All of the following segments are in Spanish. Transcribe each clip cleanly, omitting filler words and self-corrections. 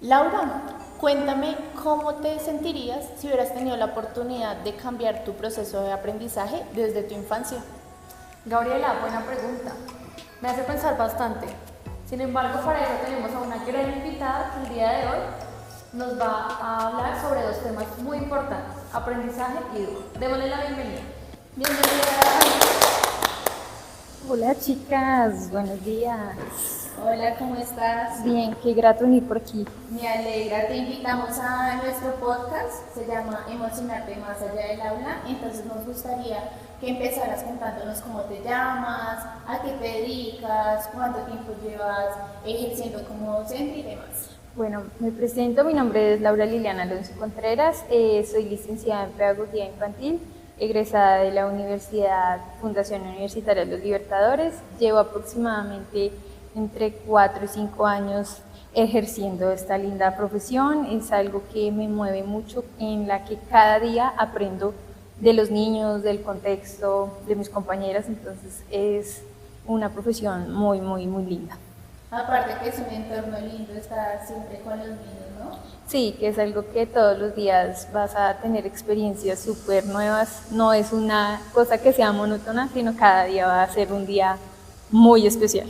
Laura, cuéntame cómo te sentirías si hubieras tenido la oportunidad de cambiar tu proceso de aprendizaje desde tu infancia. Gabriela, buena pregunta. Me hace pensar bastante. Sin embargo, para eso tenemos a una gran invitada que el día de hoy nos va a hablar sobre dos temas muy importantes, aprendizaje y educación. Démosle la bienvenida. Bienvenida. Hola chicas, buenos días. Hola, ¿cómo estás? Bien, qué grato venir por aquí. Me alegra, te invitamos a nuestro podcast, se llama Emocionarte más allá del aula, entonces nos gustaría que empezaras contándonos cómo te llamas, a qué te dedicas, cuánto tiempo llevas ejerciendo como docente y demás. Bueno, me presento, mi nombre es Laura Liliana Alonso Contreras, soy licenciada en Pedagogía Infantil, egresada de la Universidad Fundación Universitaria de los Libertadores, llevo aproximadamente entre 4 y 5 años ejerciendo esta linda profesión, es algo que me mueve mucho, en la que cada día aprendo de los niños, del contexto, de mis compañeras, entonces es una profesión muy, muy, muy linda. Aparte que es un entorno lindo estar siempre con los niños, ¿no? Sí, que es algo que todos los días vas a tener experiencias súper nuevas, no es una cosa que sea monótona, sino cada día va a ser un día muy especial.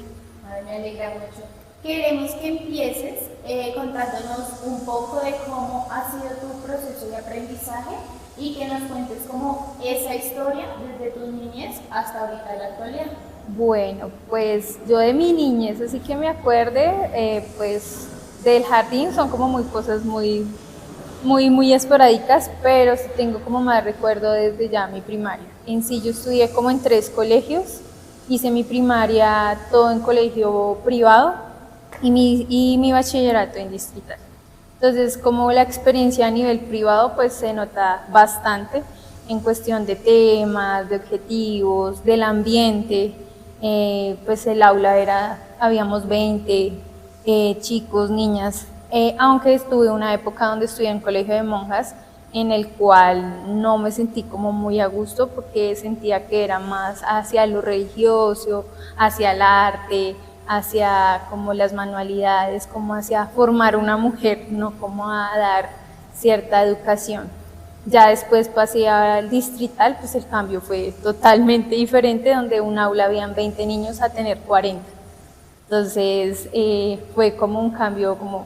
Ay, me alegra mucho. Queremos que empieces contándonos un poco de cómo ha sido tu proceso de aprendizaje y que nos cuentes como esa historia desde tu niñez hasta ahorita en la actualidad. Bueno, pues yo de mi niñez, así que me acuerde, pues del jardín son como muy cosas muy esporádicas, pero sí tengo como más recuerdo desde ya mi primaria. En sí yo estudié como en 3 colegios, hice mi primaria todo en colegio privado y mi bachillerato en distrital. Entonces, como la experiencia a nivel privado, pues se nota bastante en cuestión de temas, de objetivos, del ambiente. Pues el aula habíamos 20 chicos, niñas, aunque estuve una época donde estudié en colegio de monjas, en el cual no me sentí como muy a gusto porque sentía que era más hacia lo religioso, hacia el arte, hacia como las manualidades, como hacia formar una mujer, no como a dar cierta educación. Ya después pasé al distrital, pues el cambio fue totalmente diferente, donde un aula habían 20 niños a tener 40. Entonces fue como un cambio, como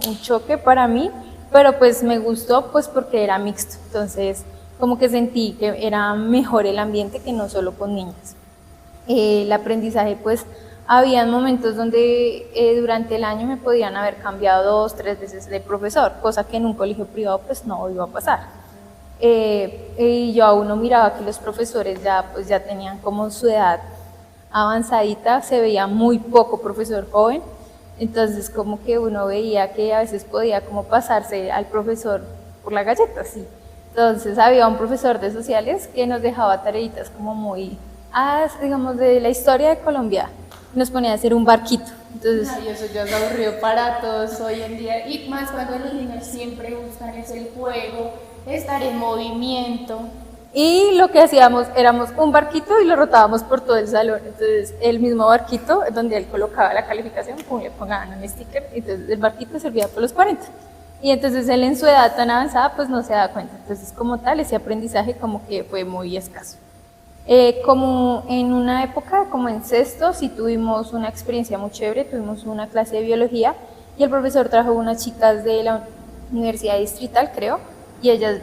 un choque para mí, pero pues me gustó pues porque era mixto, entonces como que sentí que era mejor el ambiente que no solo con niñas. El aprendizaje pues habían momentos donde durante el año me podían haber cambiado 2, 3 veces de profesor, cosa que en un colegio privado pues no iba a pasar. Y yo aún no miraba que los profesores ya tenían como su edad avanzadita, se veía muy poco profesor joven, entonces como que uno veía que a veces podía como pasarse al profesor por la galleta, sí. Entonces había un profesor de sociales que nos dejaba tareitas como muy, digamos, de la historia de Colombia, nos ponía a hacer un barquito. Entonces, Ay, eso ya es aburrido para todos hoy en día y más cuando los niños siempre buscan es el juego, estar en movimiento. y lo que hacíamos éramos un barquito y lo rotábamos por todo el salón. Entonces, el mismo barquito donde él colocaba la calificación, le pongaban un sticker, entonces el barquito servía por los 40. Y entonces él en su edad tan avanzada, pues no se da cuenta. Entonces, como tal, ese aprendizaje como que fue muy escaso. Como en una época, como en sexto, sí tuvimos una experiencia muy chévere, tuvimos una clase de biología y el profesor trajo unas chicas de la Universidad Distrital, creo, y ellas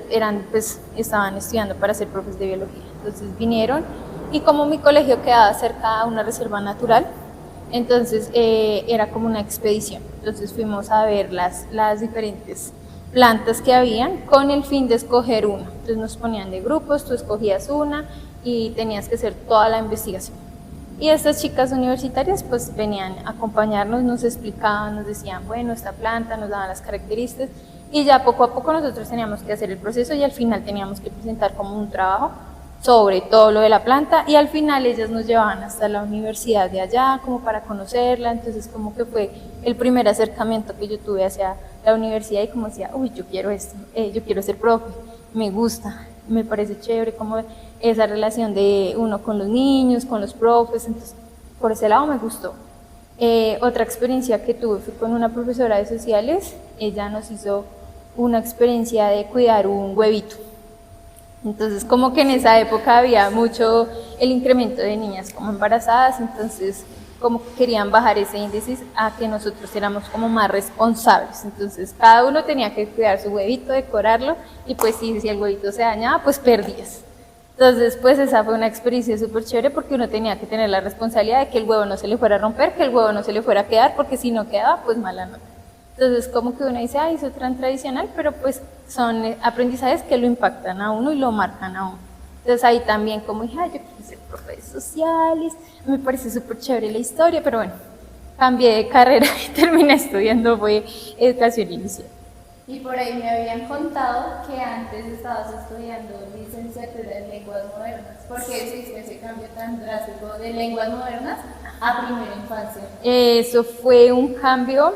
estaban estudiando para ser profes de biología. Entonces vinieron y como mi colegio quedaba cerca a una reserva natural, entonces era como una expedición. Entonces fuimos a ver las diferentes plantas que habían con el fin de escoger una. Entonces nos ponían de grupos, tú escogías una y tenías que hacer toda la investigación. Y estas chicas universitarias pues venían a acompañarnos, nos explicaban, nos decían, bueno, esta planta, nos daban las características y ya poco a poco nosotros teníamos que hacer el proceso y al final teníamos que presentar como un trabajo sobre todo lo de la planta y al final ellas nos llevaban hasta la universidad de allá como para conocerla, entonces como que fue el primer acercamiento que yo tuve hacia la universidad y como decía, uy, yo quiero esto, yo quiero ser profe, me gusta, me parece chévere como esa relación de uno con los niños, con los profes, entonces por ese lado me gustó. Otra experiencia que tuve fue con una profesora de sociales. Ella nos hizo una experiencia de cuidar un huevito. Entonces como que en esa época había mucho el incremento de niñas como embarazadas, entonces como que querían bajar ese índice a que nosotros éramos como más responsables. Entonces cada uno tenía que cuidar su huevito, decorarlo, y pues si el huevito se dañaba, pues perdías. Entonces pues esa fue una experiencia súper chévere porque uno tenía que tener la responsabilidad de que el huevo no se le fuera a romper, que el huevo no se le fuera a quedar, porque si no quedaba, pues mala nota. Entonces como que uno dice, ay, eso es tan tradicional, pero pues son aprendizajes que lo impactan a uno y lo marcan a uno. Entonces ahí también como dije, ay, yo quiero ser profe de sociales, me parece súper chévere la historia, pero bueno, cambié de carrera y terminé estudiando fue educación inicial. Y por ahí me habían contado que antes estabas estudiando licenciatura en lenguas modernas. ¿Por qué hiciste ese cambio tan drástico de lenguas modernas a primera infancia? Eso fue un cambio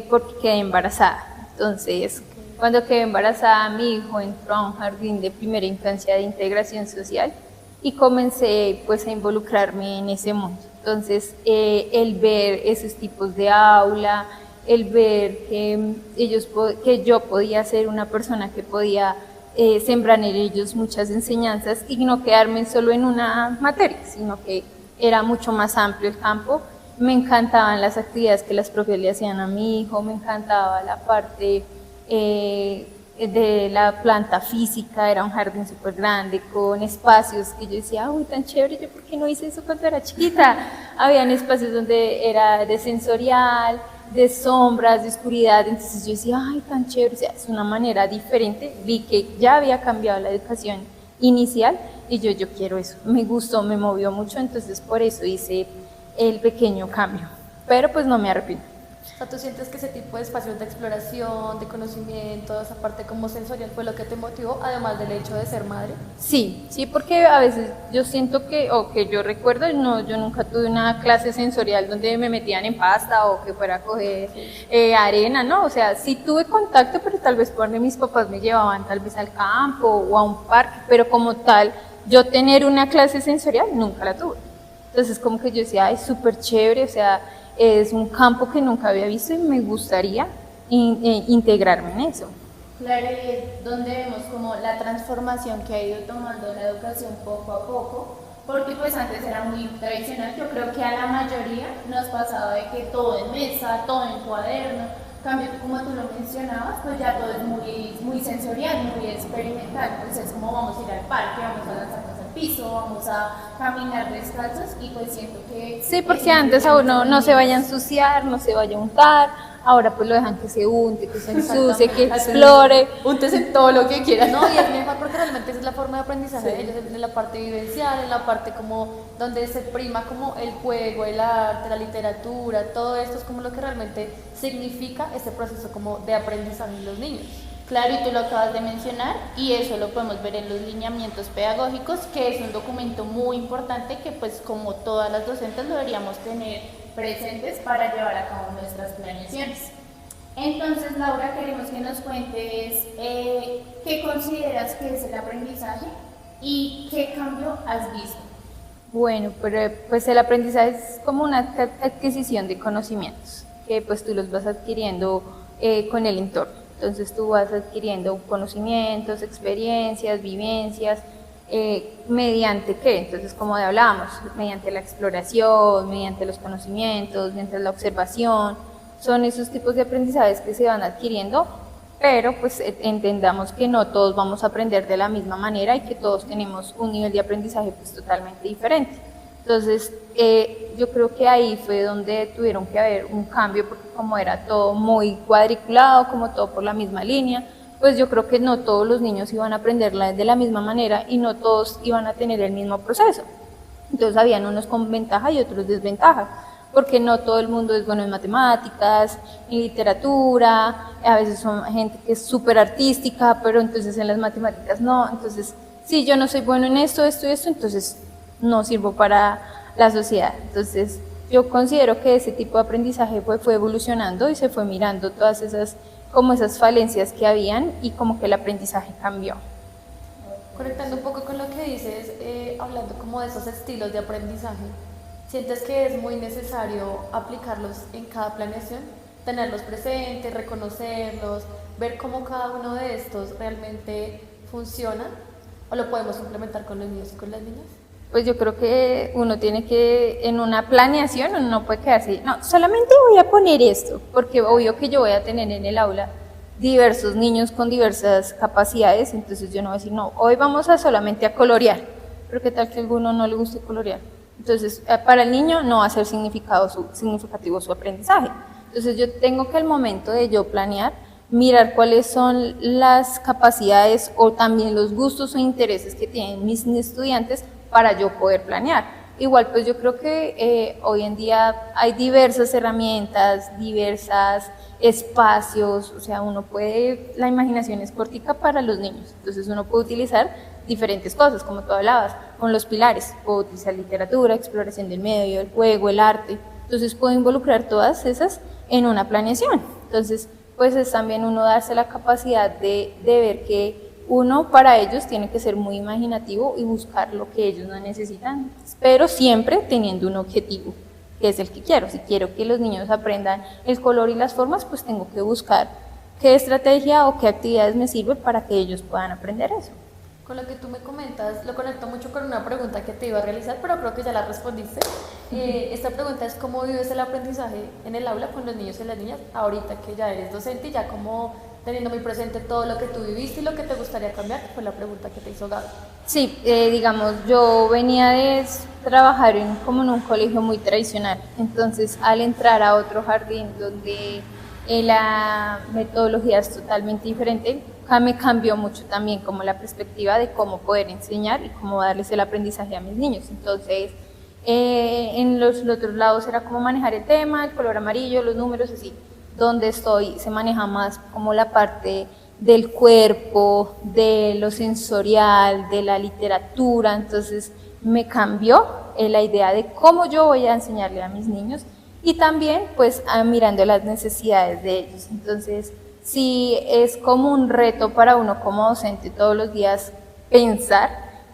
porque quedé embarazada. Entonces, cuando quedé embarazada, mi hijo entró a un jardín de primera infancia de integración social y comencé pues a involucrarme en ese mundo. Entonces, el ver esos tipos de aula, el ver que yo podía ser una persona que podía sembrar en ellos muchas enseñanzas y no quedarme solo en una materia, sino que era mucho más amplio el campo. Me encantaban las actividades que las profes le hacían a mi hijo, me encantaba la parte de la planta física, era un jardín súper grande con espacios que yo decía, uy, tan chévere, yo por qué no hice eso cuando era chiquita. Habían espacios donde era de sensorial, de sombras, de oscuridad, entonces yo decía, ay, tan chévere, o sea, es una manera diferente. Vi que ya había cambiado la educación inicial y yo quiero eso, me gustó, me movió mucho, entonces por eso hice el pequeño cambio, pero pues no me arrepiento. O sea, ¿tú sientes que ese tipo de espacios de exploración, de conocimiento, esa parte como sensorial fue lo que te motivó, además del hecho de ser madre? Sí, porque a veces yo siento que, o que yo recuerdo, no, yo nunca tuve una clase sensorial donde me metían en pasta o que fuera a coger arena, ¿no? O sea, sí tuve contacto, pero tal vez porque mis papás me llevaban tal vez al campo o a un parque, pero como tal, yo tener una clase sensorial nunca la tuve. Entonces como que yo decía, ay, súper chévere, o sea, es un campo que nunca había visto y me gustaría integrarme en eso. Claro, y es donde vemos como la transformación que ha ido tomando la educación poco a poco, porque pues antes era muy tradicional. Yo creo que a la mayoría nos pasaba de que todo en mesa, todo en cuaderno. En cambio, como tú lo mencionabas, pues ya todo es muy sensorial, muy experimental. Pues es como vamos a ir al parque, vamos a lanzarnos al piso, vamos a caminar descalzos, y pues siento que... Sí, porque antes a uno no se vaya a ensuciar, no se vaya a untar, ahora pues lo dejan que se unte, que se ensucie, que explore. Úntese en todo lo que quiera, ¿no? Y es mejor porque realmente esa es la forma de aprendizaje de ellos, en la parte vivencial, en la parte como donde se prima como el juego, el arte, la literatura, todo esto es como lo que realmente significa este proceso como de aprendizaje en los niños. Claro, y tú lo acabas de mencionar, y eso lo podemos ver en los lineamientos pedagógicos, que es un documento muy importante que pues como todas las docentes lo deberíamos tener presentes para llevar a cabo nuestras planeaciones. Entonces, Laura, queremos que nos cuentes qué consideras que es el aprendizaje y qué cambio has visto. Bueno, pero pues el aprendizaje es como una adquisición de conocimientos, que pues tú los vas adquiriendo con el entorno. Entonces tú vas adquiriendo conocimientos, experiencias, vivencias, ¿mediante qué? Entonces, como hablábamos, mediante la exploración, mediante los conocimientos, mediante la observación, son esos tipos de aprendizajes que se van adquiriendo, pero pues entendamos que no todos vamos a aprender de la misma manera y que todos tenemos un nivel de aprendizaje pues totalmente diferente. Entonces, yo creo que ahí fue donde tuvieron que haber un cambio, porque como era todo muy cuadriculado, como todo por la misma línea, pues yo creo que no todos los niños iban a aprenderla de la misma manera y no todos iban a tener el mismo proceso. Entonces, habían unos con ventaja y otros desventaja, porque no todo el mundo es bueno en matemáticas, en literatura, a veces son gente que es súper artística, pero entonces en las matemáticas no. Entonces, si yo no soy bueno en esto, entonces no sirvo para la sociedad. Entonces, yo considero que ese tipo de aprendizaje fue evolucionando y se fue mirando todas esas falencias que habían y como que el aprendizaje cambió. Conectando un poco con lo que dices, hablando como de esos estilos de aprendizaje, ¿sientes que es muy necesario aplicarlos en cada planeación? Tenerlos presentes, reconocerlos, ver cómo cada uno de estos realmente funciona, o lo podemos implementar con los niños y con las niñas. Pues yo creo que uno tiene que, en una planeación, uno no puede quedarse, no, solamente voy a poner esto, porque obvio que yo voy a tener en el aula diversos niños con diversas capacidades, entonces yo no voy a decir, no, hoy vamos a solamente a colorear, pero qué tal que a alguno no le guste colorear. Entonces, para el niño no va a ser significativo su aprendizaje. Entonces yo tengo que al momento de yo planear, mirar cuáles son las capacidades o también los gustos o intereses que tienen mis estudiantes para yo poder planear. Igual pues yo creo que hoy en día hay diversas herramientas, diversos espacios, o sea, uno puede, la imaginación es cortica para los niños, entonces uno puede utilizar diferentes cosas, como tú hablabas, con los pilares, puedo utilizar literatura, exploración del medio, el juego, el arte, entonces puedo involucrar todas esas en una planeación. Entonces, pues es también uno darse la capacidad de ver que uno para ellos tiene que ser muy imaginativo y buscar lo que ellos no necesitan, pero siempre teniendo un objetivo, que es el que quiero. Si quiero que los niños aprendan el color y las formas, pues tengo que buscar qué estrategia o qué actividades me sirven para que ellos puedan aprender eso. Con lo que tú me comentas, lo conecto mucho con una pregunta que te iba a realizar, pero creo que ya la respondiste. Esta pregunta es cómo vives el aprendizaje en el aula con los niños y las niñas, ahorita que ya eres docente y ya como teniendo muy presente todo lo que tú viviste y lo que te gustaría cambiar, que fue la pregunta que te hizo Gaby. Sí, digamos, yo venía de trabajar como en un colegio muy tradicional, entonces al entrar a otro jardín donde la metodología es totalmente diferente, me cambió mucho también como la perspectiva de cómo poder enseñar y cómo darles el aprendizaje a mis niños. Entonces, en los otros lados era cómo manejar el tema, el color amarillo, los números, así. Donde estoy se maneja más como la parte del cuerpo, de lo sensorial, de la literatura, entonces me cambió la idea de cómo yo voy a enseñarle a mis niños y también pues mirando las necesidades de ellos. Entonces sí es como un reto para uno como docente todos los días pensar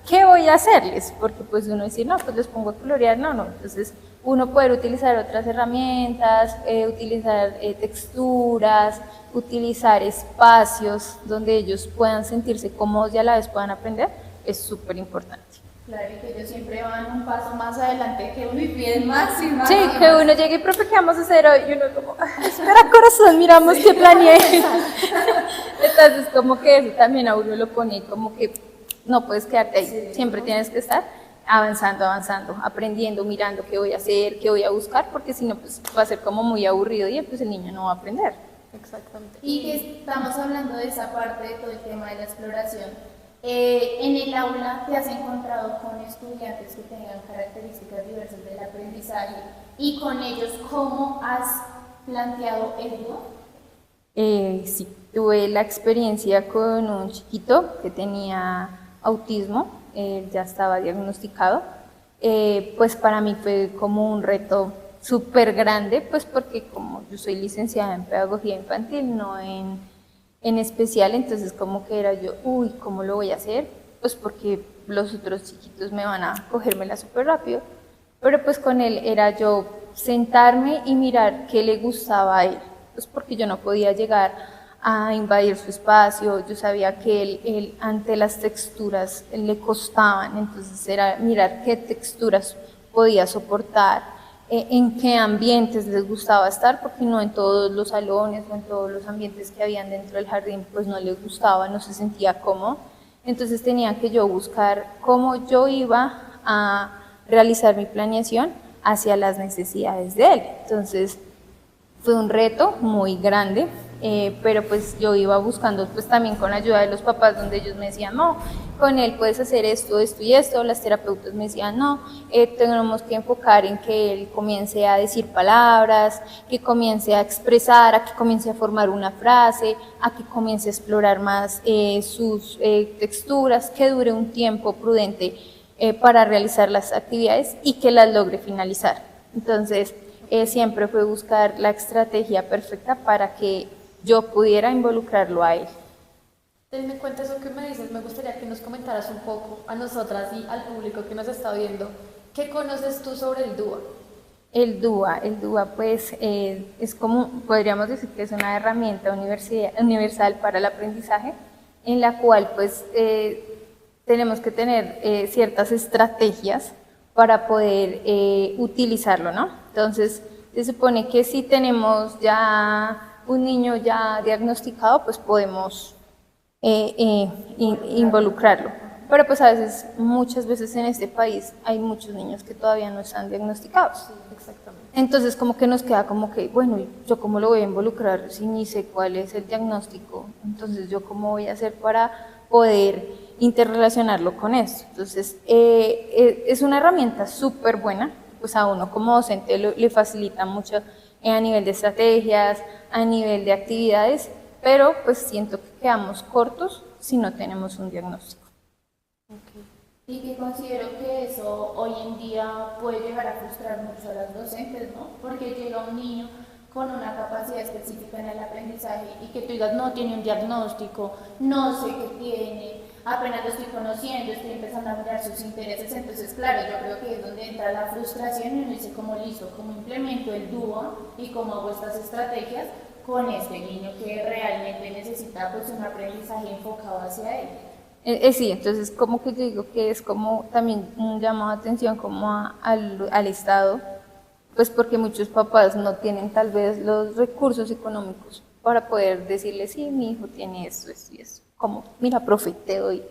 qué voy a hacerles, porque pues uno decir, no, pues les pongo a colorear, no, entonces uno poder utilizar otras herramientas, utilizar texturas, utilizar espacios donde ellos puedan sentirse cómodos y a la vez puedan aprender, es súper importante. Claro, y que ellos siempre van un paso más adelante que uno y piden más y más. Sí, y que más. uno llegue, profe, ¿qué vamos a hacer hoy? Y uno como, espera corazón, miramos qué planeé. Entonces como que eso también a uno lo pone como que no puedes quedarte ahí, siempre tienes que estar avanzando, aprendiendo, mirando qué voy a hacer, qué voy a buscar, porque si no pues va a ser como muy aburrido y pues el niño no va a aprender. Exactamente. Y que estamos hablando de esa parte de todo el tema de la exploración. En el aula te has encontrado con estudiantes que tengan características diversas del aprendizaje y con ellos, ¿cómo has planteado el Sí, tuve la experiencia con un chiquito que tenía autismo, ya estaba diagnosticado, pues para mí fue como un reto súper grande, pues porque como yo soy licenciada en pedagogía infantil, no en especial, entonces como que era yo, uy, ¿cómo lo voy a hacer? Pues porque los otros chiquitos me van a cogérmela súper rápido, pero pues con él era yo sentarme y mirar qué le gustaba a él, pues porque yo no podía llegar a invadir su espacio, yo sabía que él ante las texturas le costaban, entonces era mirar qué texturas podía soportar, en qué ambientes les gustaba estar, porque no en todos los salones o en todos los ambientes que habían dentro del jardín pues no les gustaba, no se sentía cómodo, entonces tenía que yo buscar cómo yo iba a realizar mi planeación hacia las necesidades de él, entonces fue un reto muy grande, pero pues yo iba buscando pues también con ayuda de los papás donde ellos me decían, no, con él puedes hacer esto, esto y esto, las terapeutas me decían, no, tenemos que enfocar en que él comience a decir palabras, que comience a expresar, a que comience a formar una frase, a que comience a explorar más sus texturas, que dure un tiempo prudente para realizar las actividades y que las logre finalizar. Entonces, siempre fue buscar la estrategia perfecta para que yo pudiera involucrarlo a él. Teniendo en cuenta eso que me dices, me gustaría que nos comentaras un poco a nosotras y al público que nos está viendo, ¿qué conoces tú sobre el DUA? El DUA pues es como, podríamos decir que es una herramienta universal para el aprendizaje en la cual pues tenemos que tener ciertas estrategias para poder utilizarlo, ¿no? Entonces se supone que si tenemos ya un niño ya diagnosticado, pues podemos involucrarlo. Pero pues a veces, muchas veces en este país hay muchos niños que todavía no están diagnosticados. Sí, exactamente. Entonces como que nos queda como que, bueno, ¿yo cómo lo voy a involucrar si ni sé cuál es el diagnóstico? Entonces ¿yo cómo voy a hacer para poder interrelacionarlo con esto? Entonces es una herramienta súper buena, pues a uno como docente le facilita mucho a nivel de estrategias, a nivel de actividades, pero pues siento que quedamos cortos si no tenemos un diagnóstico. Okay. Y que considero que eso hoy en día puede llegar a frustrar mucho a las docentes, ¿no? Porque llega un niño con una capacidad específica en el aprendizaje y que tú digas, no tiene un diagnóstico, no sé qué tiene, apenas lo estoy conociendo, estoy empezando a mirar sus intereses. Entonces, claro, yo creo que es donde entra la frustración y uno dice, ¿cómo listo? ¿Cómo implemento el DUA y cómo hago estas estrategias con este niño que realmente necesita pues un aprendizaje enfocado hacia él? Sí, entonces como que yo digo que es como también un llamado de atención como al Estado, pues porque muchos papás no tienen tal vez los recursos económicos para poder decirle, sí, mi hijo tiene esto, esto y esto. Como, mira, profe, te doy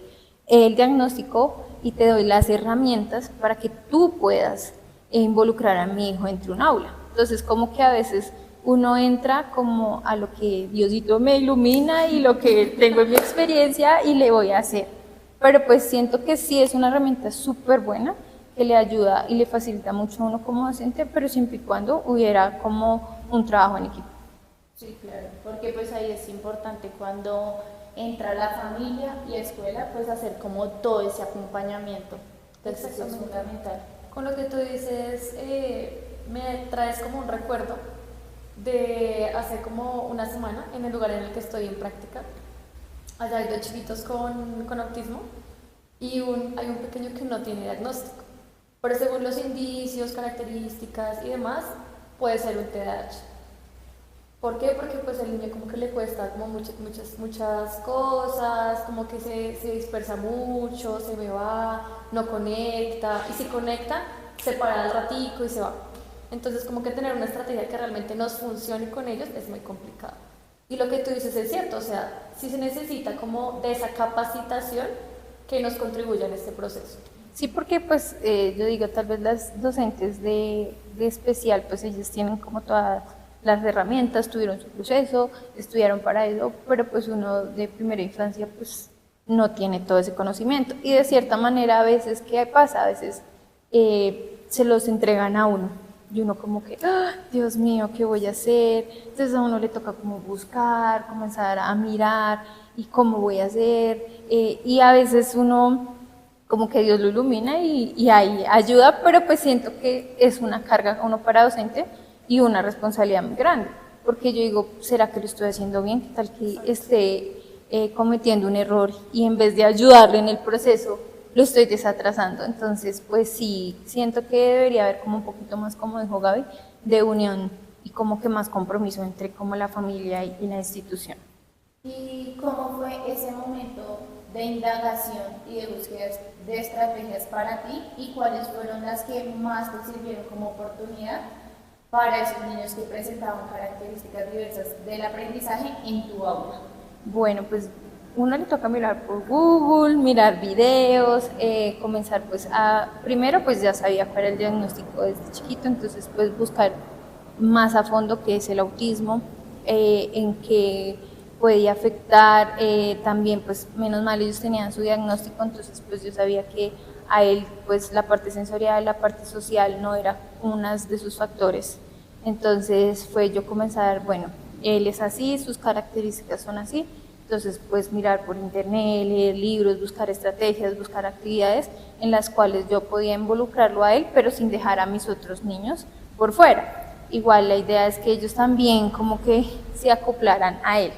el diagnóstico y te doy las herramientas para que tú puedas involucrar a mi hijo entre un aula. Entonces como que a veces uno entra como a lo que Diosito me ilumina y lo que tengo en mi experiencia y le voy a hacer. Pero pues siento que sí es una herramienta súper buena que le ayuda y le facilita mucho a uno como docente, pero siempre y cuando hubiera como un trabajo en equipo. Sí, claro, porque pues ahí es importante cuando entra la familia y escuela, pues hacer como todo ese acompañamiento. Entonces eso es fundamental. Con lo que tú dices, me traes como un recuerdo de hace como una semana en el lugar en el que estoy en práctica. Allá hay dos chiquitos con autismo y hay un pequeño que no tiene diagnóstico, pero según los indicios, características y demás, puede ser un TDAH. ¿Por qué? Porque pues el niño como que le cuesta como muchas cosas, como que se dispersa mucho, se me va, no conecta, y si conecta, se para al ratico y se va. Entonces como que tener una estrategia que realmente nos funcione con ellos es muy complicado. Y lo que tú dices es cierto, o sea, sí se necesita como de esa capacitación que nos contribuya en este proceso. Sí, porque pues yo digo, tal vez las docentes de especial, pues ellos tienen como todas las herramientas, tuvieron su proceso, estudiaron para eso, pero pues uno de primera infancia pues no tiene todo ese conocimiento. Y de cierta manera a veces, ¿qué pasa? A veces se los entregan a uno. Y uno como que, ¡ah, Dios mío, ¿qué voy a hacer? Entonces a uno le toca como buscar, comenzar a mirar y cómo voy a hacer. Y a veces uno como que Dios lo ilumina y ahí ayuda, pero pues siento que es una carga uno para docente y una responsabilidad muy grande. Porque yo digo, ¿será que lo estoy haciendo bien? ¿Qué tal que esté cometiendo un error y en vez de ayudarle en el proceso, lo estoy desatrasando? Entonces, pues sí, siento que debería haber como un poquito más, como dijo Gaby, de unión y como que más compromiso entre como la familia y la institución. ¿Y cómo fue ese momento de indagación y de búsqueda de estrategias para ti y cuáles fueron las que más te sirvieron como oportunidad para esos niños que presentaban características diversas del aprendizaje en tu aula? Bueno, pues uno le toca mirar por Google, mirar videos, comenzar pues primero pues ya sabía cuál era el diagnóstico desde chiquito, entonces pues buscar más a fondo qué es el autismo, en qué podía afectar, también pues menos mal ellos tenían su diagnóstico, entonces pues yo sabía que a él pues la parte sensorial, la parte social no era una de sus factores, entonces fue yo comenzar, bueno, él es así, sus características son así. Entonces, pues mirar por internet, leer libros, buscar estrategias, buscar actividades en las cuales yo podía involucrarlo a él, pero sin dejar a mis otros niños por fuera. Igual la idea es que ellos también como que se acoplaran a él.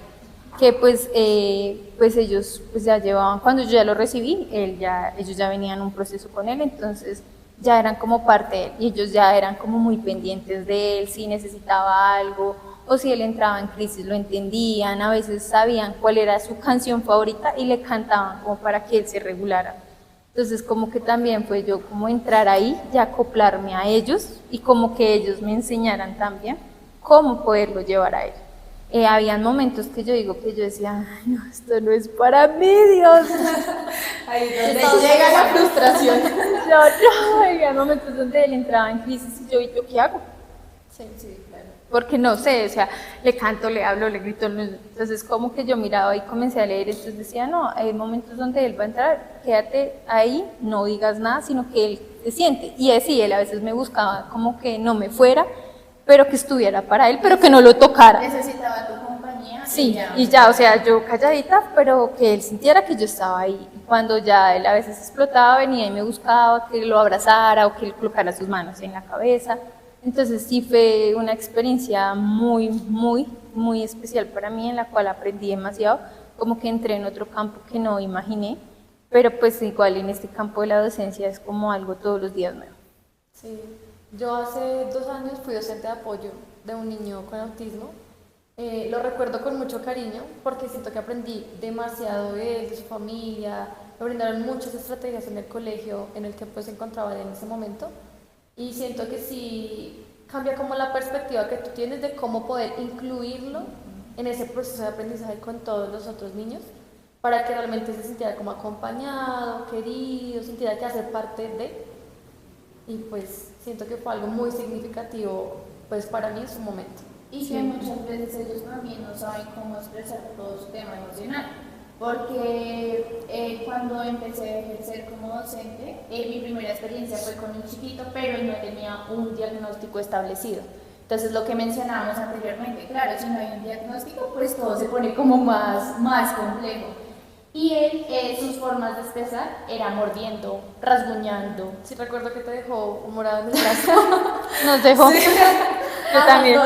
que pues ellos pues ya llevaban, cuando yo ya lo recibí, ellos ya venían un proceso con él, entonces ya eran como parte de él y ellos ya eran como muy pendientes de él, si necesitaba algo o si él entraba en crisis lo entendían, a veces sabían cuál era su canción favorita y le cantaban como para que él se regulara. Entonces como que también fue yo como entrar ahí y acoplarme a ellos y como que ellos me enseñaran también cómo poderlo llevar a él. Habían momentos que yo digo que yo decía, ay, no, esto no es para mí, Dios. Ahí es donde llega la frustración. Había momentos donde él entraba en crisis y yo ¿qué hago? Sí, claro. Porque no sé, o sea, le canto, le hablo, le grito, entonces como que yo miraba y comencé a leer, entonces decía, no, hay momentos donde él va a entrar, quédate ahí, no digas nada, sino que él se siente. Y así, él a veces me buscaba como que no me fuera, pero que estuviera para él, pero que no lo tocara. Necesitaba tu compañía. Sí, y ya, o sea, yo calladita, pero que él sintiera que yo estaba ahí. Y cuando ya él a veces explotaba, venía y me buscaba que lo abrazara o que él colocara sus manos en la cabeza. Entonces sí fue una experiencia muy, muy, muy especial para mí, en la cual aprendí demasiado, como que entré en otro campo que no imaginé, pero pues igual en este campo de la docencia es como algo todos los días nuevo. Sí, yo hace 2 años fui docente de apoyo de un niño con autismo. Lo recuerdo con mucho cariño porque siento que aprendí demasiado de él, de su familia, me brindaron muchas estrategias en el colegio en el que pues se encontraba él en ese momento y siento que sí cambia como la perspectiva que tú tienes de cómo poder incluirlo en ese proceso de aprendizaje con todos los otros niños para que realmente se sintiera como acompañado, querido, sintiera que hace parte de, y pues siento que fue algo muy significativo pues para mí en su momento. Y que muchas veces ellos también no saben cómo expresar todo su tema emocional. Porque cuando empecé a ejercer como docente, mi primera experiencia fue con un chiquito, pero él no tenía un diagnóstico establecido. Entonces, lo que mencionábamos anteriormente, claro, si no hay un diagnóstico, pues todo se pone como más complejo. Y él, sus formas de expresar era mordiendo, rasguñando. Sí, recuerdo que te dejó un morado en el brazo. Nos dejó. Sí. Yo también.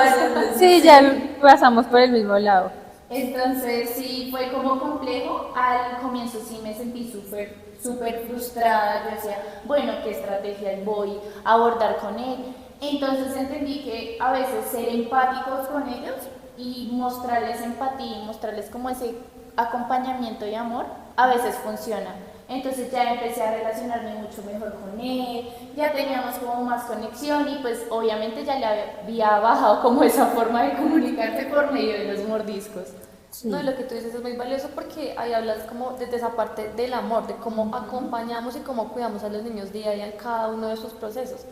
Sí, ya pasamos por el mismo lado. Entonces sí, fue como complejo. Al comienzo sí me sentí súper frustrada. Yo decía, bueno, ¿qué estrategias voy a abordar con él? Entonces entendí que a veces ser empáticos con ellos y mostrarles empatía, mostrarles como ese acompañamiento y amor, a veces funciona. Entonces ya empecé a relacionarme mucho mejor con él, ya teníamos como más conexión y pues obviamente ya le había bajado como esa forma de comunicarse por medio de los mordiscos. Sí. No, y lo que tú dices es muy valioso porque ahí hablas como desde esa parte del amor, de cómo acompañamos y cómo cuidamos a los niños día a día en cada uno de sus procesos.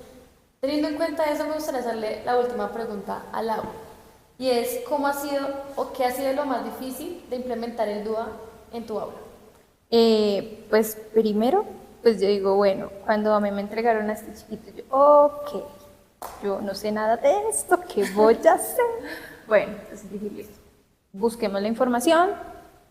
Teniendo en cuenta eso, me gustaría hacerle la última pregunta a Lau, y es ¿cómo ha sido o qué ha sido lo más difícil de implementar el DUA en tu aula? Pues primero, pues yo digo, bueno, cuando a mí me entregaron a este chiquito, yo, ok, yo no sé nada de esto, ¿qué voy a hacer? Bueno, entonces dije, listo, busquemos la información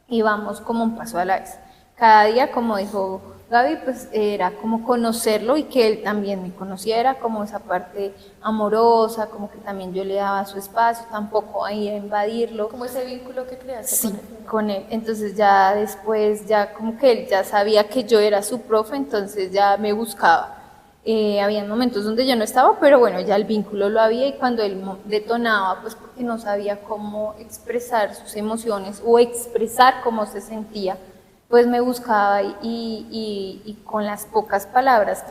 y vamos como un paso a la vez. Cada día, como dijo Gaby, pues era como conocerlo y que él también me conociera, como esa parte amorosa, como que también yo le daba su espacio, tampoco ahí a invadirlo. Como ese vínculo que creaste sí, con él. Entonces ya después, ya como que él ya sabía que yo era su profe, entonces ya me buscaba. Había momentos donde yo no estaba, pero bueno, ya el vínculo lo había y cuando él detonaba, pues porque no sabía cómo expresar sus emociones o expresar cómo se sentía, pues me buscaba y con las pocas palabras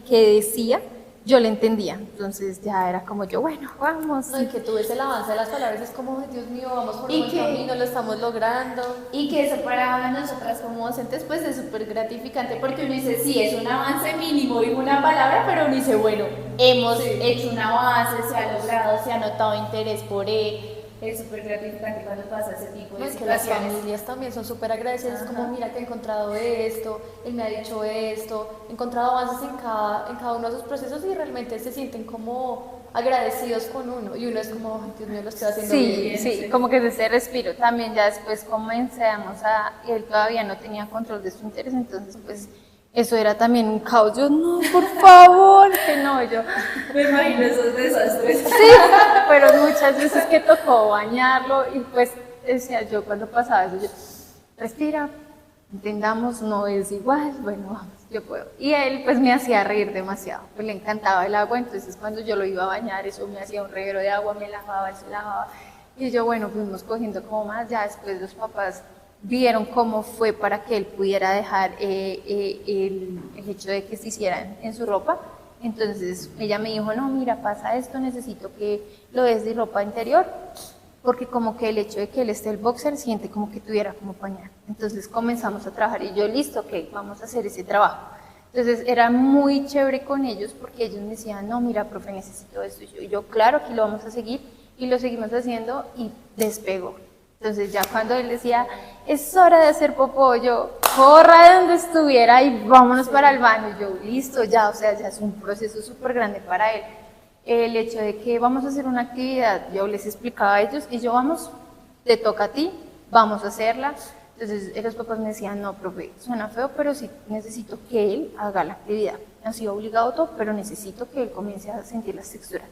que decía, yo le entendía. Entonces ya era como yo, bueno, vamos. No, y que tú ves el avance de las palabras, es como, Dios mío, vamos por un buen camino, lo estamos logrando. Y que eso para nosotras como docentes pues es súper gratificante porque uno dice, sí, es un avance mínimo y una palabra, pero uno dice, bueno, hemos hecho un avance, se ha logrado, se ha notado interés por él. Es súper gratificante cuando pasa ese tipo de no, es que situaciones. las familias también son súper agradecidas, como mira que he encontrado esto, él me ha dicho esto, he encontrado avances en cada uno de sus procesos y realmente se sienten como agradecidos con uno y uno es como, ay, Dios mío, lo estoy haciendo bien. Sí, como que ese respiro. También ya después comenzamos él todavía no tenía control de su interés, entonces pues eso era también un caos. Yo, no, por favor, que no, yo. Me imagino esos desastres. Sí, pero muchas veces que tocó bañarlo y pues decía yo cuando pasaba eso, yo, respira, entendamos, no es igual, bueno, vamos, yo puedo. Y él pues me hacía reír demasiado, pues le encantaba el agua, entonces cuando yo lo iba a bañar, eso me hacía un reguero de agua, me lavaba, él se lavaba. Y yo, bueno, fuimos cogiendo como más, ya después los papás vieron cómo fue para que él pudiera dejar el hecho de que se hicieran en su ropa. Entonces ella me dijo, no, mira, pasa esto, necesito que lo des de ropa interior, porque como que el hecho de que él esté el boxer siente como que tuviera como pañal. Entonces comenzamos a trabajar y yo, listo, ok, vamos a hacer ese trabajo. Entonces era muy chévere con ellos porque ellos me decían, no, mira, profe, necesito esto. Y yo, claro, aquí lo vamos a seguir y lo seguimos haciendo y despegó. Entonces ya cuando él decía, es hora de hacer popó, yo, corra de donde estuviera y vámonos para el baño. Yo, listo, ya, o sea, ya es un proceso súper grande para él. El hecho de que vamos a hacer una actividad, yo les explicaba a ellos y yo, vamos, te toca a ti, vamos a hacerla. Entonces los papás me decían, no, profe, suena feo, pero sí necesito que él haga la actividad. No ha sido obligado todo, pero necesito que él comience a sentir las texturas.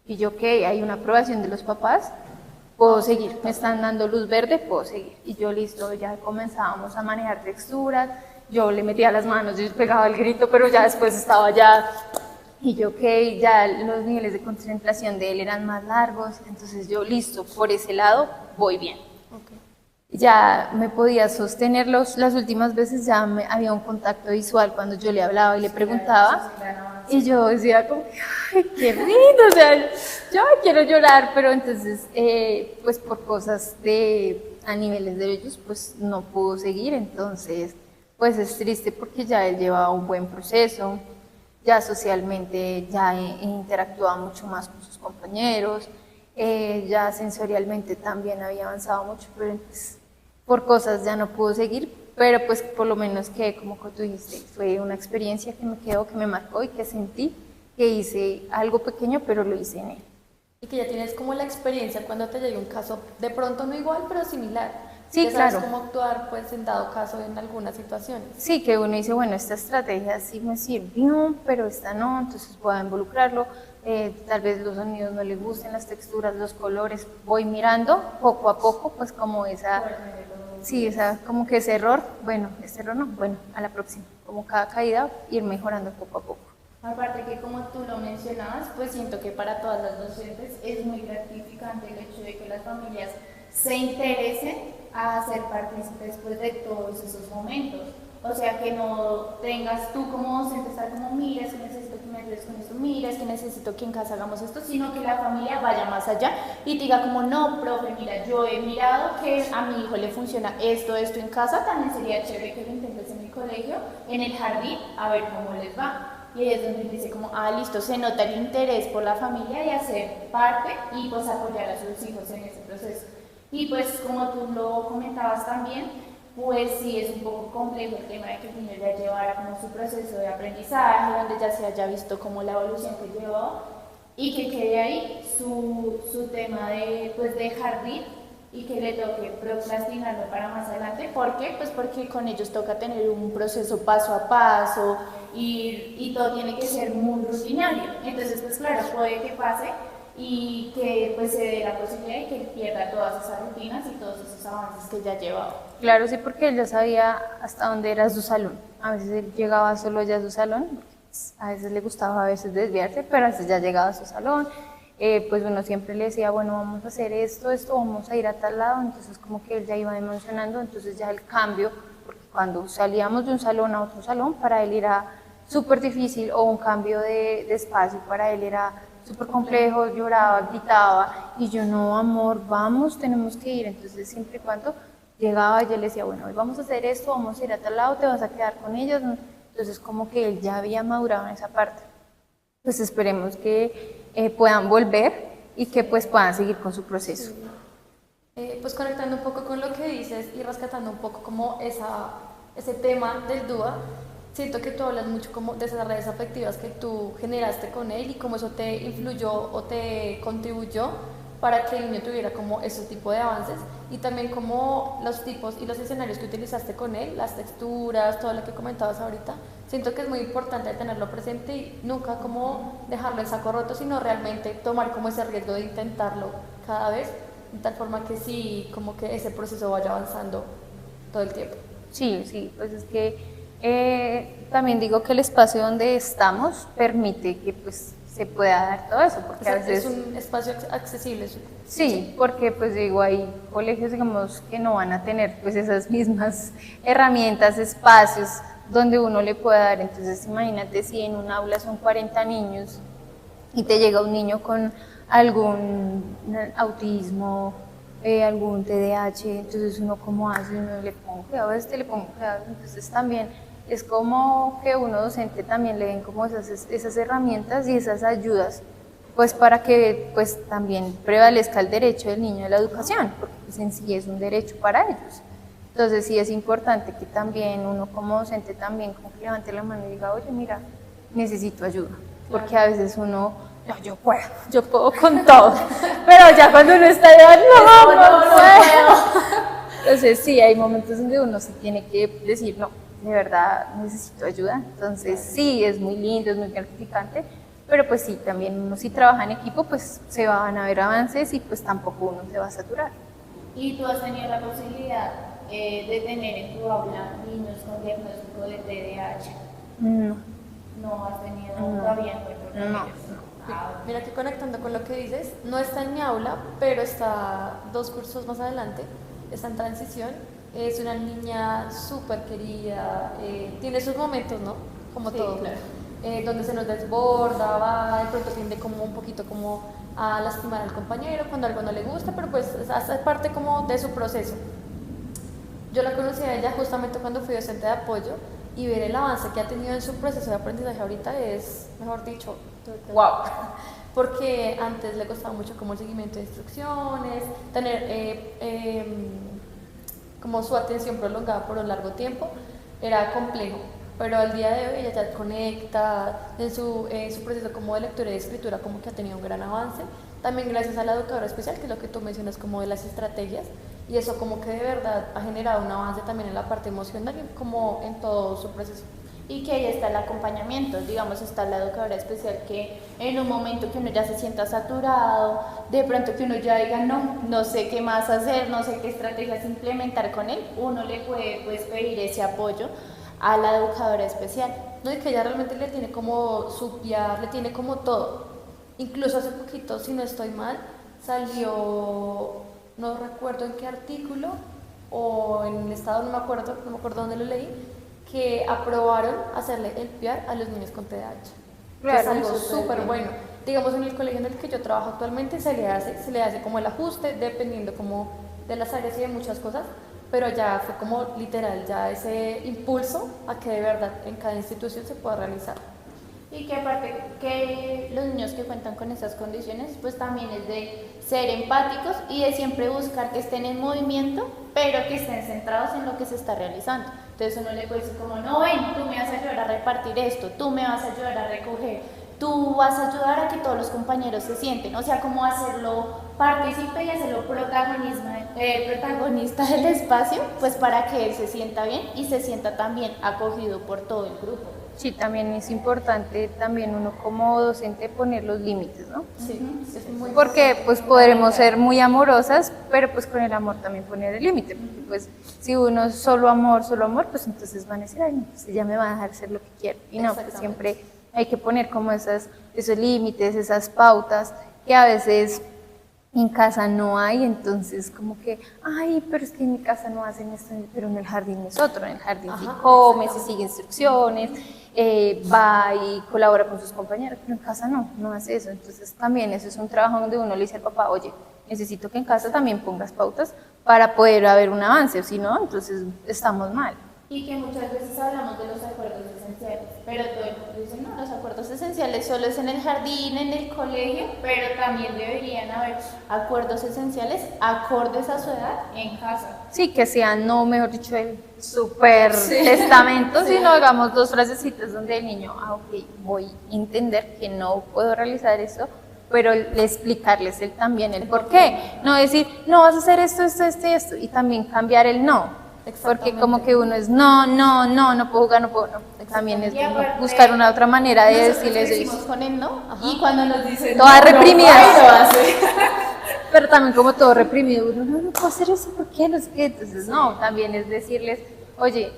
Y yo, que hay una aprobación de los papás, puedo seguir, me están dando luz verde, puedo seguir. Y yo, listo, ya comenzábamos a manejar texturas, yo le metía las manos, yo pegaba el grito, pero ya después estaba ya, y yo, que ya los niveles de concentración de él eran más largos, entonces yo, listo, por ese lado voy bien. Okay. Ya me podía sostenerlos, las últimas veces ya había un contacto visual cuando yo le hablaba y le preguntaba. Y yo decía como, ay, qué lindo, o sea, yo quiero llorar, pero entonces, pues por cosas a niveles de ellos, pues no pudo seguir, entonces, pues es triste porque ya él llevaba un buen proceso, ya socialmente ya interactuaba mucho más con sus compañeros, ya sensorialmente también había avanzado mucho, pero pues, por cosas ya no pudo seguir. Pero pues por lo menos que, como tú dijiste, fue una experiencia que me quedó, que me marcó y que sentí que hice algo pequeño, pero lo hice en él. Y que ya tienes como la experiencia cuando te llegue un caso, de pronto no igual, pero similar. Sí, ya sabes claro. cómo actuar pues en dado caso en algunas situaciones. Sí, que uno dice, bueno, esta estrategia sí me sirvió, pero esta no, entonces puedo involucrarlo. Tal vez los sonidos no le gusten, las texturas, los colores. Voy mirando poco a poco, pues como esa... Sí, como que ese error, bueno, este error no, bueno, a la próxima, como cada caída, ir mejorando poco a poco. Aparte que como tú lo mencionabas, pues siento que para todas las docentes es muy gratificante el hecho de que las familias se interesen a ser partícipes pues, de todos esos momentos. O sea, que no tengas tú como docente estar como, mira, es que necesito que me ayudes con esto, mira, es que necesito que en casa hagamos esto, sino que la familia vaya más allá y te diga como, no, profe, mira, yo he mirado que a mi hijo le funciona esto en casa, también sería chévere que lo intentes en el colegio, en el jardín, a ver cómo les va. Y ahí es donde dice como, listo, se nota el interés por la familia y hacer parte y pues apoyar a sus hijos en ese proceso. Y pues como tú lo comentabas también, pues sí es un poco complejo el tema de que el niño ya llevara como su proceso de aprendizaje, donde ya se haya visto como la evolución que llevó y que quede ahí su tema de, pues, de jardín y que le toque procrastinarlo para más adelante. ¿Por qué? Pues porque con ellos toca tener un proceso paso a paso y todo tiene que ser muy rutinario. Entonces, pues claro, puede que pase y que pues se dé la posibilidad de que pierda todas esas rutinas y todos esos avances que ya llevaba. Claro, sí, porque él ya sabía hasta dónde era su salón. A veces él llegaba solo ya a su salón, a veces le gustaba a veces desviarse, pero a veces ya llegaba a su salón. Pues uno siempre le decía, bueno, vamos a hacer esto, vamos a ir a tal lado, entonces como que él ya iba emocionando, entonces ya el cambio, porque cuando salíamos de un salón a otro salón, para él era súper difícil, o un cambio de espacio, para él era súper complejo, lloraba, gritaba, y yo, no, amor, vamos, tenemos que ir. Entonces siempre y cuando llegaba, yo le decía, bueno, hoy vamos a hacer esto, vamos a ir a tal lado, te vas a quedar con ellos. Entonces como que él ya había madurado en esa parte. Pues esperemos que puedan volver y que pues puedan seguir con su proceso. Pues conectando un poco con lo que dices y rescatando un poco como ese tema del DUA, siento que tú hablas mucho como de esas redes afectivas que tú generaste con él y cómo eso te influyó o te contribuyó para que el niño tuviera como ese tipo de avances y también como los tipos y los escenarios que utilizaste con él, las texturas, todo lo que comentabas ahorita. Siento que es muy importante tenerlo presente y nunca como dejarlo en saco roto, sino realmente tomar como ese riesgo de intentarlo cada vez de tal forma que sí, como que ese proceso vaya avanzando todo el tiempo. Sí, pues es que también digo que el espacio donde estamos permite que pues se pueda dar todo eso, porque O sea, a veces... es un espacio accesible. Sí, porque pues digo, hay colegios, digamos, que no van a tener pues esas mismas herramientas, espacios donde uno le pueda dar. Entonces imagínate si en un aula son 40 niños y te llega un niño con algún autismo, algún TDAH, entonces uno cómo hace, uno le pongo cuidado a este, le pongo cuidado, entonces también es como que uno docente también le den como esas herramientas y esas ayudas, pues para que pues también prevalezca el derecho del niño a la educación, porque pues en sí es un derecho para ellos. Entonces sí es importante que también uno como docente también como que levante la mano y diga, oye mira, necesito ayuda, porque a veces uno, no, yo puedo con todo, pero ya cuando uno está allá, no puedo. Entonces sí, hay momentos donde uno sí tiene que decir, no, de verdad necesito ayuda, entonces sí, es muy lindo, es muy gratificante, pero pues sí, también uno si trabaja en equipo, pues se van a ver avances y pues tampoco uno se va a saturar. ¿Y tú has tenido la posibilidad de tener en tu aula niños con diagnóstico de TDAH? No. No has tenido todavía encuentro con No. ellos. Mira que conectando con lo que dices, no está en mi aula, pero está 2 cursos más adelante, está en transición. Es una niña súper querida, tiene sus momentos, ¿no? Como Sí, todo, claro. donde se nos desborda, va, de pronto tiende como un poquito como a lastimar al compañero cuando algo no le gusta, pero pues hace parte como de su proceso. Yo la conocí a ella justamente cuando fui docente de apoyo y ver el avance que ha tenido en su proceso de aprendizaje ahorita es, mejor dicho, wow. Porque antes le costaba mucho como el seguimiento de instrucciones, tener como su atención prolongada por un largo tiempo, era complejo. Pero al día de hoy ella ya conecta, en su proceso como de lectura y de escritura como que ha tenido un gran avance, también gracias a la educadora especial, que es lo que tú mencionas como de las estrategias, y eso como que de verdad ha generado un avance también en la parte emocional y como en todo su proceso. Y que ahí está el acompañamiento, digamos, está la educadora especial que en un momento que uno ya se sienta saturado, de pronto que uno ya diga, no sé qué más hacer, no sé qué estrategias implementar con él, uno le puede pues pedir ese apoyo a la educadora especial. No, y que ella realmente le tiene como su PR, le tiene como todo. Incluso hace poquito, si no estoy mal, salió, no recuerdo en qué artículo o en el estado, no me acuerdo dónde lo leí, que aprobaron hacerle el PR a los niños con TDAH. Claro, que es algo súper súper bien. bueno. Digamos, en el colegio en el que yo trabajo actualmente se le hace como el ajuste dependiendo como de las áreas y de muchas cosas, pero ya fue como literal, ya ese impulso a que de verdad en cada institución se pueda realizar. Y que aparte que los niños que cuentan con esas condiciones, pues también es de ser empáticos y de siempre buscar que estén en movimiento, pero que estén centrados en lo que se está realizando. Entonces uno le puede decir como, no, ven, tú me vas a ayudar a repartir esto, tú me vas a ayudar a recoger, tú vas a ayudar a que todos los compañeros se sienten, o sea, como hacerlo partícipe y hacerlo protagonista del espacio, pues para que él se sienta bien y se sienta también acogido por todo el grupo. Sí, también es importante también uno como docente poner los límites, ¿no? Sí, es muy Porque pues podremos ser muy amorosas, pero pues con el amor también poner el límite, porque pues si uno es solo amor, pues entonces van a decir, ay, no, pues ella me va a dejar hacer lo que quiero. Y no, pues siempre hay que poner como esos límites, esas pautas que a veces en casa no hay, entonces como que, ay, pero es que en mi casa no hacen esto, pero en el jardín es otro, en el jardín sí come, sí sigue instrucciones, va y colabora con sus compañeros, pero en casa no hace eso. Entonces también eso es un trabajo donde uno le dice al papá, oye, necesito que en casa también pongas pautas para poder haber un avance, o si no, entonces estamos mal. Y que muchas veces hablamos de los acuerdos esenciales, pero todo el mundo dice, no, los acuerdos esenciales solo es en el jardín, en el colegio, pero también deberían haber acuerdos esenciales acordes a su edad en casa. Sí, que sean, no, mejor dicho, el super testamento, sino hagamos 2 frasecitas donde el niño, ok, voy a entender que no puedo realizar eso, pero explicarles él también el por qué. No decir, no vas a hacer esto, y también cambiar el no. Porque como que uno es no puedo jugar, no puedo, no. También es buscar una otra manera de decirles eso. Con él no, y cuando nos dicen toda reprimida. pero también como todo reprimido, uno no puedo hacer eso, ¿por qué? No sé qué. Entonces, no, también es decirles, oye,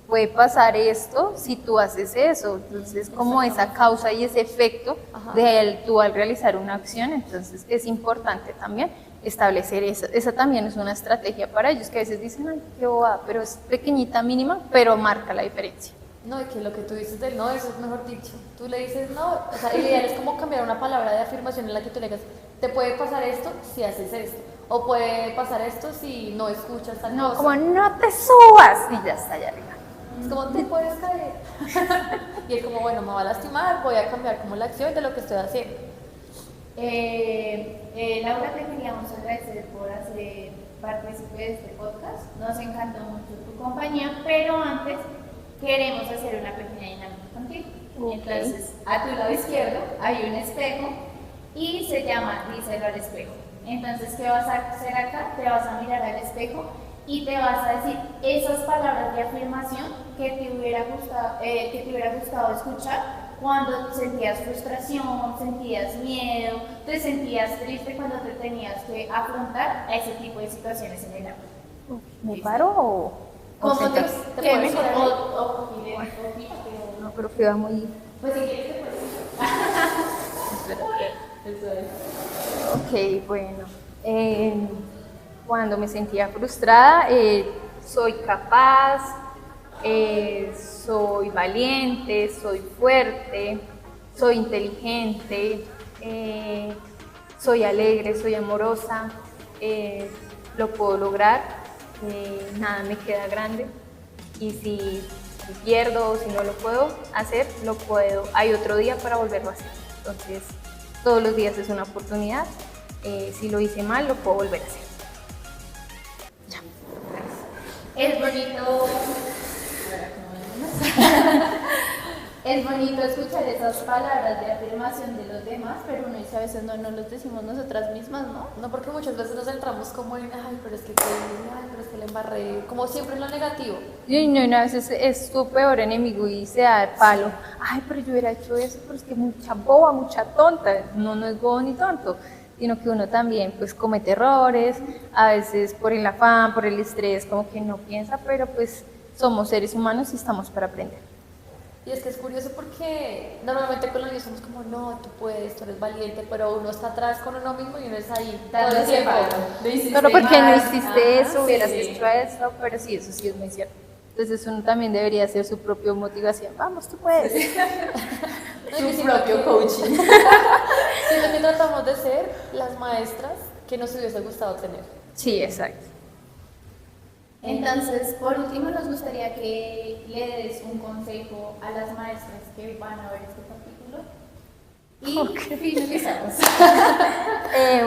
puede pasar esto si tú haces eso. Entonces, como esa causa y ese efecto de él, tú al realizar una acción, entonces es importante también establecer eso. Esa también es una estrategia para ellos, que a veces dicen, ay, qué bobada, pero es pequeñita, mínima, pero marca la diferencia. No, y que lo que tú dices del no, eso es mejor dicho. Tú le dices no, o sea, el ideal es como cambiar una palabra de afirmación en la que tú le digas, te puede pasar esto si haces esto, o puede pasar esto si no escuchas tal No, cosa. como no te subas y ya está allá arriba. Es como te puedes caer. Y es como, bueno, me va a lastimar, voy a cambiar como la acción de lo que estoy haciendo. Laura, te queríamos agradecer por hacer partícipe de este podcast. Nos encantó mucho tu compañía, pero antes queremos hacer una pequeña dinámica contigo. Entonces, a tu lado izquierdo hay un espejo y se llama díselo al espejo. Entonces, ¿qué vas a hacer acá? Te vas a mirar al espejo y te vas a decir esas palabras de afirmación que te hubiera gustado escuchar cuando sentías frustración, sentías miedo, te sentías triste cuando te tenías que afrontar a ese tipo de situaciones en el aula. ¿Me paro o ¿Cómo te puedes mejor? parar? no? Pero queda muy... Pues si quieres te puedes. Ok, bueno. Cuando me sentía frustrada, soy capaz, soy valiente, soy fuerte, soy inteligente, soy alegre, soy amorosa, lo puedo lograr, nada me queda grande y si pierdo o si no lo puedo hacer, hay otro día para volverlo a hacer. Entonces, todos los días es una oportunidad, si lo hice mal, lo puedo volver a hacer. Es bonito. Es bonito escuchar esas palabras de afirmación de los demás, pero uno dice a veces no los decimos nosotras mismas, ¿no? No, porque muchas veces nos centramos como en, ay, pero es que le embarré, como siempre en lo negativo. Y no, a veces es tu peor enemigo y se da el palo. Ay, pero yo hubiera hecho eso, pero es que mucha boba, mucha tonta. No es bobo ni tonto, sino que uno también pues comete errores, a veces por el afán, por el estrés, como que no piensa, pero pues somos seres humanos y estamos para aprender. Y es que es curioso porque normalmente con los niños somos como, no, tú puedes, tú eres valiente, pero uno está atrás con uno mismo y uno es ahí todo el tiempo. Pero ¿por qué no hiciste eso? Hubieras hecho eso, pero sí, eso sí es muy cierto. Entonces uno también debería hacer su propia motivación. Vamos, tú puedes. Su propio coaching. Siento que tratamos de ser las maestras que nos hubiese gustado tener. Sí, exacto. Entonces, por último, nos gustaría que le des un consejo a las maestras que van a ver este capítulo y finalizamos.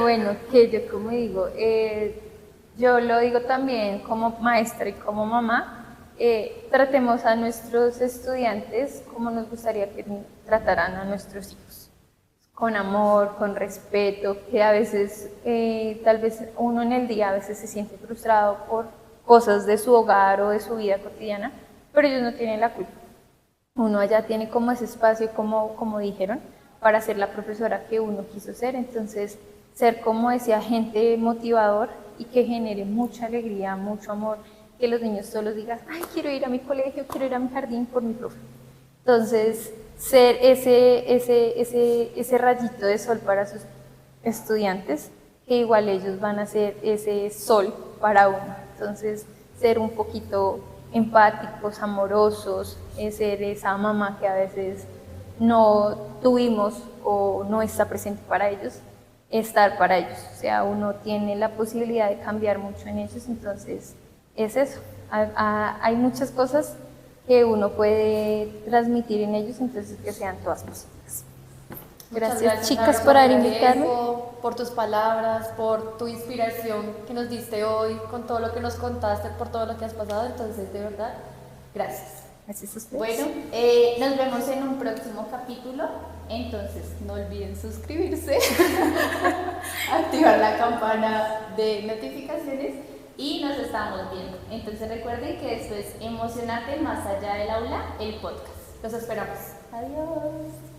Bueno, que yo como digo, yo lo digo también como maestra y como mamá, tratemos a nuestros estudiantes como nos gustaría que trataran a nuestros hijos, con amor, con respeto, que a veces, tal vez uno en el día a veces se siente frustrado por cosas de su hogar o de su vida cotidiana, pero ellos no tienen la culpa. Uno allá tiene como ese espacio, como dijeron, para ser la profesora que uno quiso ser, entonces ser como ese agente motivador y que genere mucha alegría, mucho amor, que los niños todos digan, ay, quiero ir a mi colegio, quiero ir a mi jardín por mi profe. Entonces, ser ese rayito de sol para sus estudiantes, que igual ellos van a ser ese sol para uno. Entonces, ser un poquito empáticos, amorosos, ser esa mamá que a veces no tuvimos o no está presente para ellos, estar para ellos. O sea, uno tiene la posibilidad de cambiar mucho en ellos, entonces es eso. Hay muchas cosas que uno puede transmitir en ellos, entonces que sean todas positivas. Gracias, chicas, por haber invitarme. Por tus palabras, por tu inspiración que nos diste hoy, con todo lo que nos contaste, por todo lo que has pasado. Entonces, de verdad, gracias. Gracias a ustedes. Bueno, nos vemos en un próximo capítulo. Entonces, no olviden suscribirse, activar la campana de notificaciones y nos estamos viendo. Entonces, recuerden que esto es Emocionarte más allá del aula, el podcast. Los esperamos. Adiós.